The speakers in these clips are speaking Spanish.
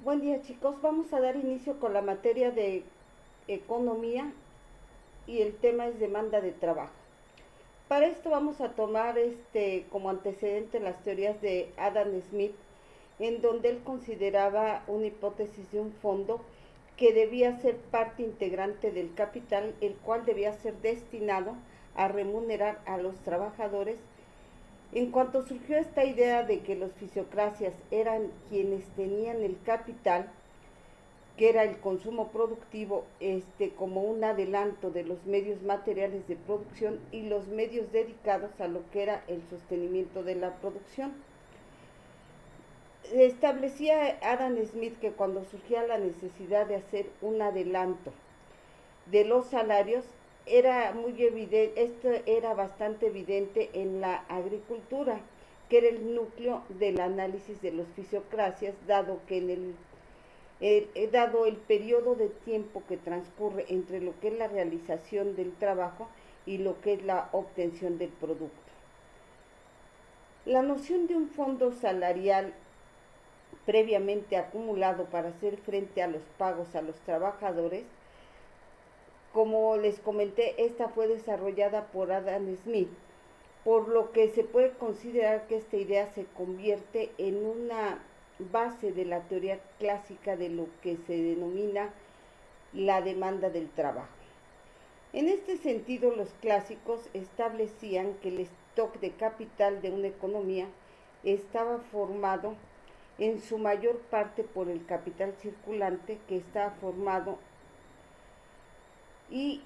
Buen día, chicos. Vamos a dar inicio con la materia de economía y el tema es demanda de trabajo. Para esto vamos a tomar como antecedente las teorías de Adam Smith, en donde él consideraba una hipótesis de un fondo que debía ser parte integrante del capital, el cual debía ser destinado a remunerar a los trabajadores. En cuanto surgió esta idea de que los fisiocracias eran quienes tenían el capital, que era el consumo productivo, como un adelanto de los medios materiales de producción y los medios dedicados a lo que era el sostenimiento de la producción. Establecía Adam Smith que cuando surgía la necesidad de hacer un adelanto de los salarios, era muy evidente, esto era bastante evidente en la agricultura, que era el núcleo del análisis de los fisiocracias, dado que dado el periodo de tiempo que transcurre entre lo que es la realización del trabajo y lo que es la obtención del producto. La noción de un fondo salarial previamente acumulado para hacer frente a los pagos a los trabajadores, como les comenté, esta fue desarrollada por Adam Smith, por lo que se puede considerar que esta idea se convierte en una base de la teoría clásica de lo que se denomina la demanda del trabajo. En este sentido, los clásicos establecían que el stock de capital de una economía estaba formado en su mayor parte por el capital circulante, que estaba formado y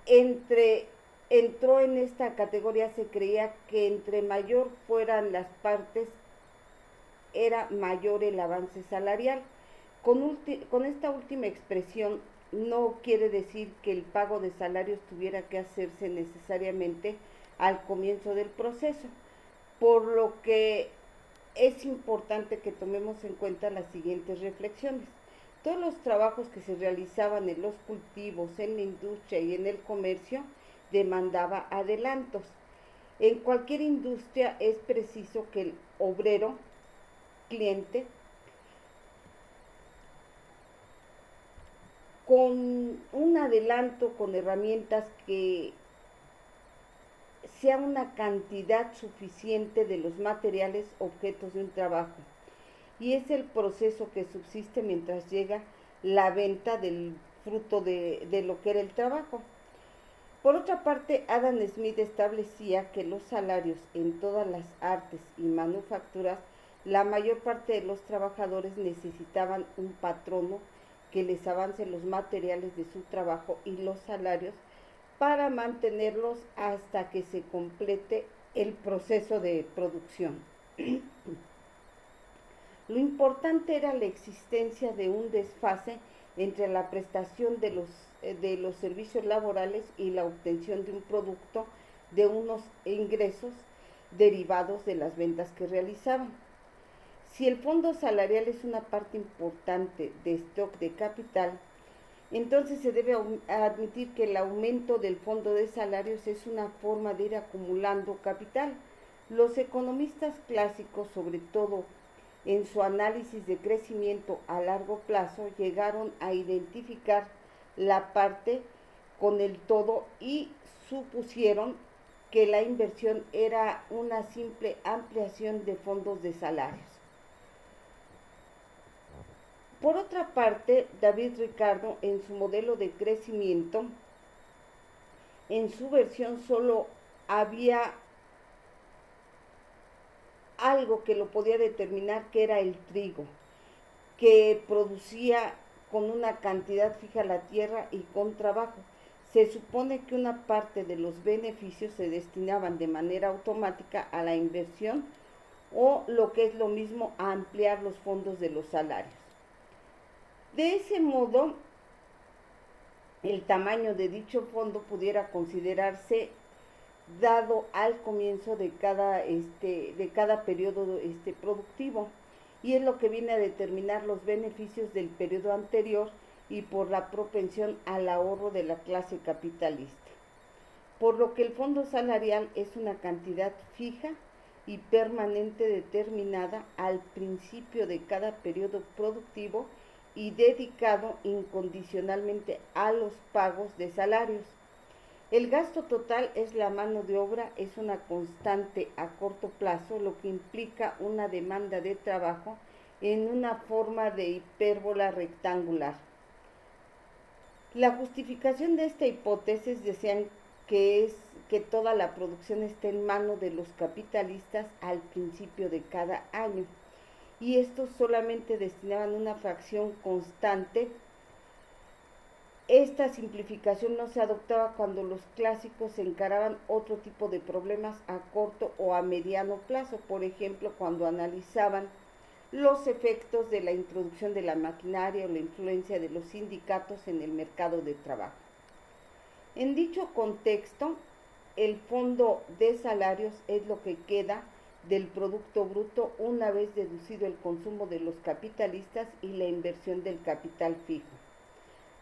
entró en esta categoría. Se creía que entre mayor fueran las partes, era mayor el avance salarial. Con esta última expresión no quiere decir que el pago de salarios tuviera que hacerse necesariamente al comienzo del proceso, por lo que es importante que tomemos en cuenta las siguientes reflexiones. Todos los trabajos que se realizaban en los cultivos, en la industria y en el comercio demandaba adelantos. En cualquier industria es preciso que el obrero, cliente, con un adelanto, con herramientas que sea una cantidad suficiente de los materiales objetos de un trabajo. Y es el proceso que subsiste mientras llega la venta del fruto de lo que era el trabajo. Por otra parte, Adam Smith establecía que los salarios en todas las artes y manufacturas, la mayor parte de los trabajadores necesitaban un patrono que les avance los materiales de su trabajo y los salarios para mantenerlos hasta que se complete el proceso de producción. Lo importante era la existencia de un desfase entre la prestación de los servicios laborales y la obtención de un producto, de unos ingresos derivados de las ventas que realizaban. Si el fondo salarial es una parte importante de stock de capital, entonces se debe admitir que el aumento del fondo de salarios es una forma de ir acumulando capital. Los economistas clásicos, sobre todo en su análisis de crecimiento a largo plazo, llegaron a identificar la parte con el todo y supusieron que la inversión era una simple ampliación de fondos de salarios. Por otra parte, David Ricardo, en su modelo de crecimiento, en su versión solo había algo que lo podía determinar, que era el trigo, que producía con una cantidad fija la tierra y con trabajo. Se supone que una parte de los beneficios se destinaban de manera automática a la inversión o, lo que es lo mismo, a ampliar los fondos de los salarios. De ese modo, el tamaño de dicho fondo pudiera considerarse dado al comienzo de cada periodo productivo, y es lo que viene a determinar los beneficios del periodo anterior y por la propensión al ahorro de la clase capitalista. Por lo que el fondo salarial es una cantidad fija y permanente determinada al principio de cada periodo productivo y dedicado incondicionalmente a los pagos de salarios. El gasto total es la mano de obra, es una constante a corto plazo, lo que implica una demanda de trabajo en una forma de hipérbola rectangular. La justificación de esta hipótesis desean que es que toda la producción esté en manos de los capitalistas al principio de cada año, y estos solamente destinaban una fracción constante. Esta simplificación no se adoptaba cuando los clásicos encaraban otro tipo de problemas a corto o a mediano plazo, por ejemplo, cuando analizaban los efectos de la introducción de la maquinaria o la influencia de los sindicatos en el mercado de trabajo. En dicho contexto, el fondo de salarios es lo que queda del Producto Bruto una vez deducido el consumo de los capitalistas y la inversión del capital fijo.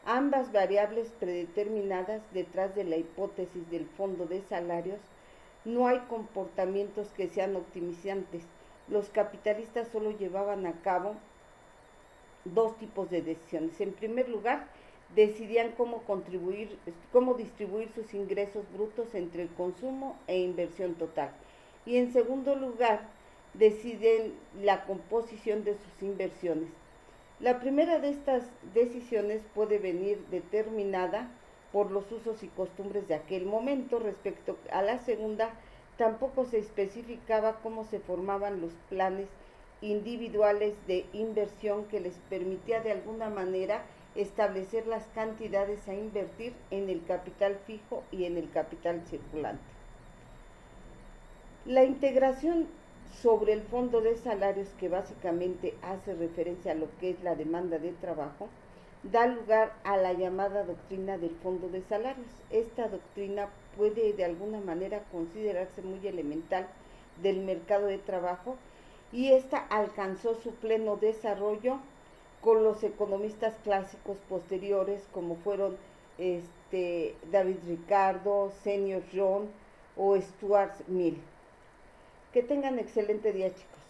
Ambas variables predeterminadas detrás de la hipótesis del fondo de salarios. No hay comportamientos que sean optimizantes. Los capitalistas solo llevaban a cabo dos tipos de decisiones. En primer lugar, decidían cómo distribuir sus ingresos brutos entre el consumo e inversión total. Y en segundo lugar, deciden la composición de sus inversiones. La primera de estas decisiones puede venir determinada por los usos y costumbres de aquel momento. Respecto a la segunda, tampoco se especificaba cómo se formaban los planes individuales de inversión que les permitía de alguna manera establecer las cantidades a invertir en el capital fijo y en el capital circulante. La integración sobre el fondo de salarios, que básicamente hace referencia a lo que es la demanda de trabajo, da lugar a la llamada doctrina del fondo de salarios. Esta doctrina puede de alguna manera considerarse muy elemental del mercado de trabajo, y esta alcanzó su pleno desarrollo con los economistas clásicos posteriores, como fueron David Ricardo, Senior John o Stuart Mill. Que tengan excelente día, chicos.